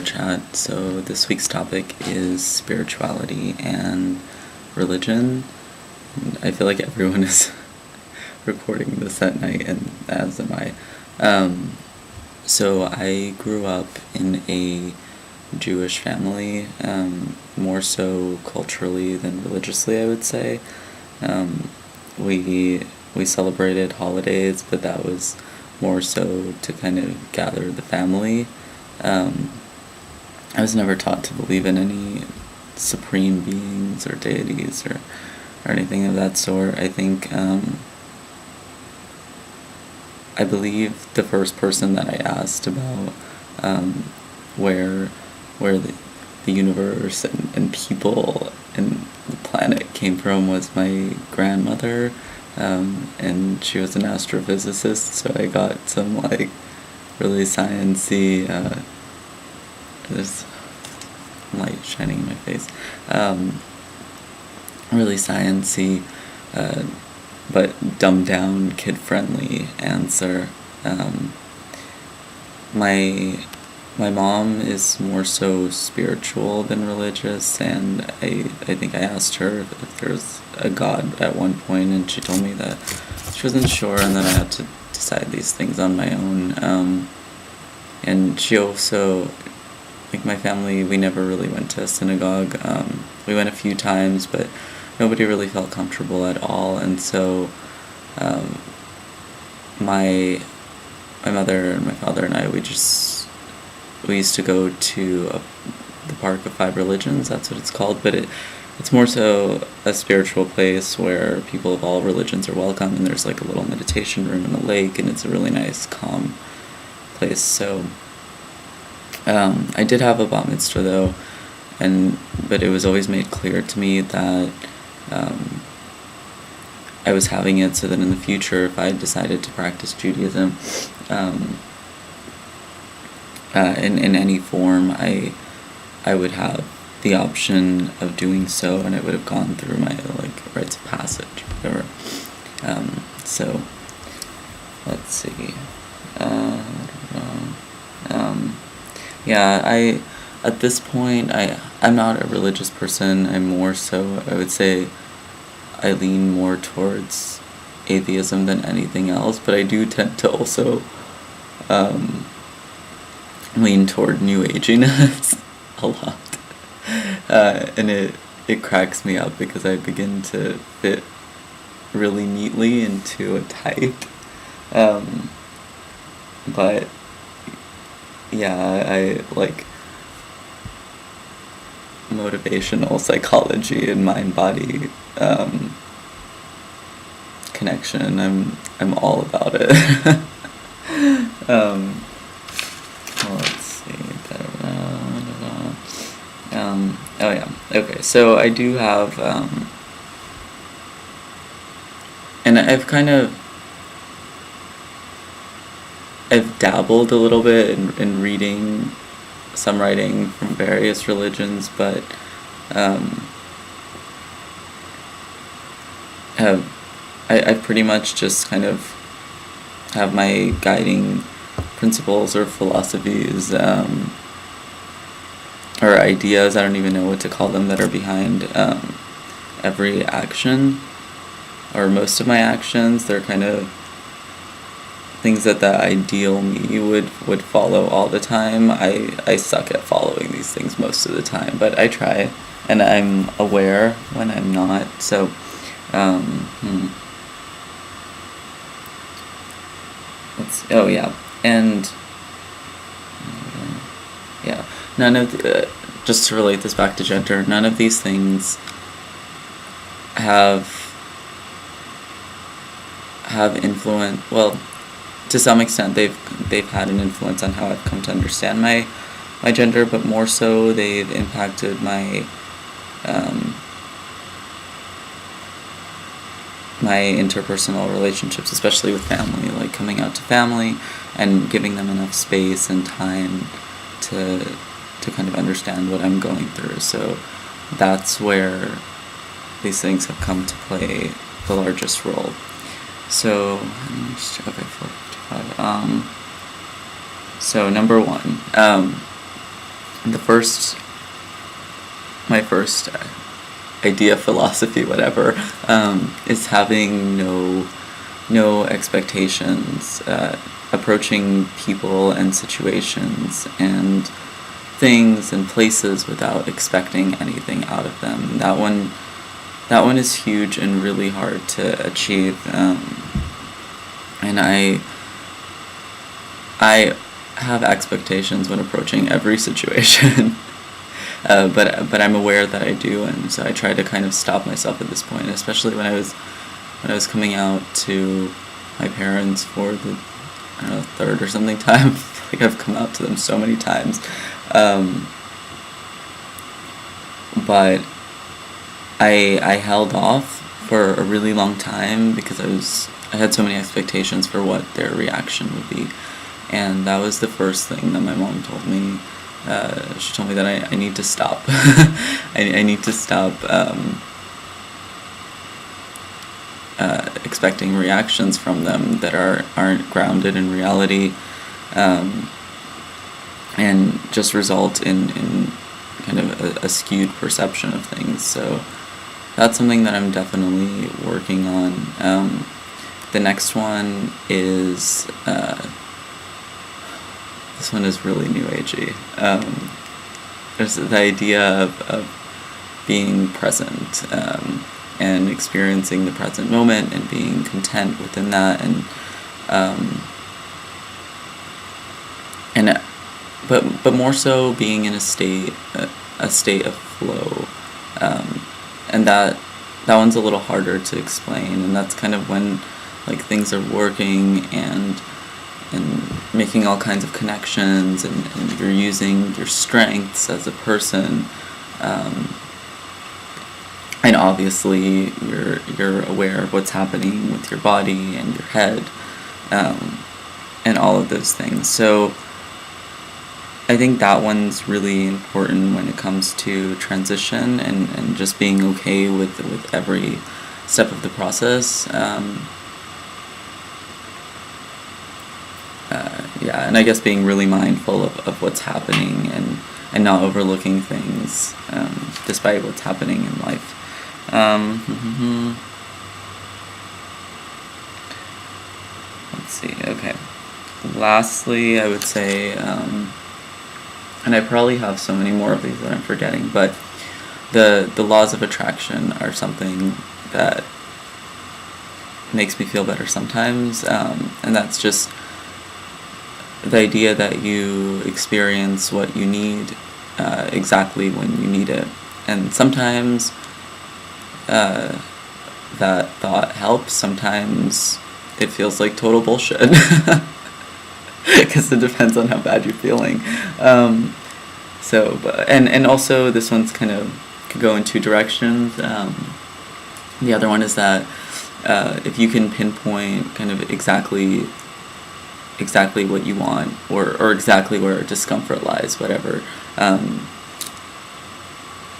Genderqueer chat. So this week's topic is spirituality and religion. And I feel like everyone is recording this at night, and as am I. So I grew up in a Jewish family, more so culturally than religiously, I would say. We celebrated holidays, but that was more so to kind of gather the family. I was never taught to believe in any supreme beings or deities or anything of that sort. I think I believe the first person that I asked about where the universe and people and the planet came from was my grandmother, and she was an astrophysicist, so I got some really sciencey, there's light shining in my face, really sciencey, but dumbed down, kid-friendly answer. My mom is more so spiritual than religious, and I think I asked her if there's a God at one point, and she told me that she wasn't sure, and then I had to decide these things on my own. And she also, my family, we never really went to a synagogue. We went a few times, but nobody really felt comfortable at all, and so my mother and my father and I, we used to go to the Park of Five Religions, that's what it's called, but it's more so a spiritual place where people of all religions are welcome, and there's a little meditation room and a lake, and it's a really nice, calm place. So I did have a bat mitzvah though, but it was always made clear to me that I was having it so that in the future, if I decided to practice Judaism in any form, I would have the option of doing so, and it would have gone through my rites of passage, whatever. So let's see. Yeah, at this point, I'm not a religious person. I'm more so, I would say, I lean more towards atheism than anything else, but I do tend to also lean toward New-Aginess a lot. And it cracks me up because I begin to fit really neatly into a type. But yeah, I like motivational psychology and mind-body connection. I'm all about it. Let's see. Oh yeah. Okay. So I do have, and I've dabbled a little bit in reading some writing from various religions, but I pretty much just kind of have my guiding principles or philosophies, or ideas, I don't even know what to call them, that are behind every action, or most of my actions. They're kind of things that the ideal me would follow all the time. I suck at following these things most of the time, but I try, and I'm aware when I'm not. So, oh yeah, and yeah, none of just to relate this back to gender, none of these things have influence. Well, to some extent, they've had an influence on how I've come to understand my gender, but more so they've impacted my my interpersonal relationships, especially with family, coming out to family and giving them enough space and time to kind of understand what I'm going through. So that's where these things have come to play the largest role. So, okay, 455. So number one, the first my first idea, philosophy, whatever, is having no expectations, approaching people and situations and things and places without expecting anything out of them. That one is huge and really hard to achieve, and I have expectations when approaching every situation. But I'm aware that I do, and so I try to kind of stop myself at this point, especially when I was coming out to my parents for the, I don't know, third or something time. Like, I've come out to them so many times, but I held off for a really long time because I had so many expectations for what their reaction would be, and that was the first thing that my mom told me. She told me that I need to stop. I need to stop expecting reactions from them that aren't grounded in reality, and just result in kind of a skewed perception of things. So that's something that I'm definitely working on. The next one is this one is really New-Agy. There's the idea of being present, and experiencing the present moment and being content within that, but more so being in a state of flow, and that one's a little harder to explain, and that's kind of when, like, things are working and making all kinds of connections, and you're using your strengths as a person, and obviously you're aware of what's happening with your body and your head, and all of those things. So I think that one's really important when it comes to transition, and just being okay with every step of the process. And I guess being really mindful of what's happening, and not overlooking things, despite what's happening in life. Let's see, okay. Lastly, I would say, and I probably have so many more of these that I'm forgetting, but the laws of attraction are something that makes me feel better sometimes, and that's just the idea that you experience what you need exactly when you need it. And sometimes that thought helps, sometimes it feels like total bullshit, because it depends on how bad you're feeling. And also this one's kind of could go in two directions. The other one is that if you can pinpoint kind of exactly what you want, or exactly where discomfort lies, whatever,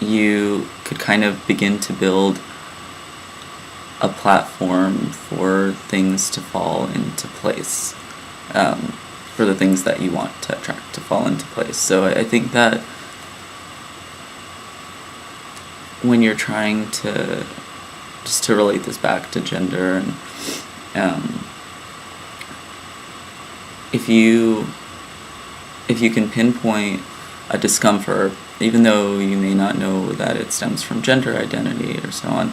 you could kind of begin to build a platform for things to fall into place, for the things that you want to attract to fall into place. So I think that when you're trying to, just to relate this back to gender, and if you can pinpoint a discomfort, even though you may not know that it stems from gender identity or so on,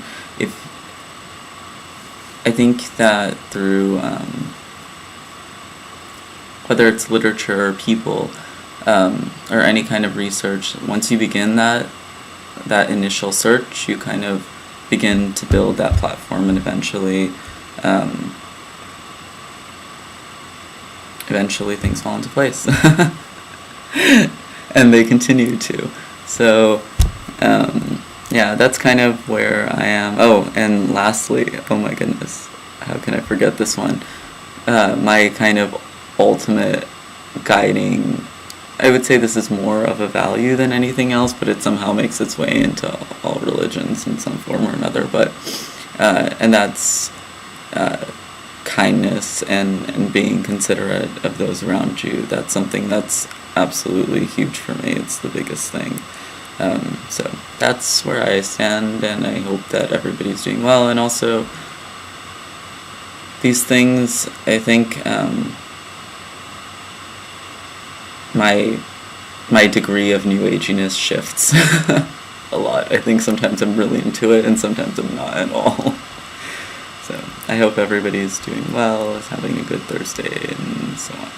I think that through whether it's literature or people, or any kind of research, once you begin that initial search, you kind of begin to build that platform, and eventually things fall into place. And they continue to. So that's kind of where I am. Oh, and lastly, oh my goodness, how can I forget this one? My kind of ultimate guiding, I would say this is more of a value than anything else, but it somehow makes its way into all religions in some form or another, but and that's kindness and being considerate of those around you. That's something that's absolutely huge for me. It's the biggest thing. So that's where I stand, and I hope that everybody's doing well. And also, these things, I think, my degree of New-Aginess shifts a lot. I think sometimes I'm really into it, and sometimes I'm not at all. So I hope everybody's doing well, is having a good Thursday, and so on.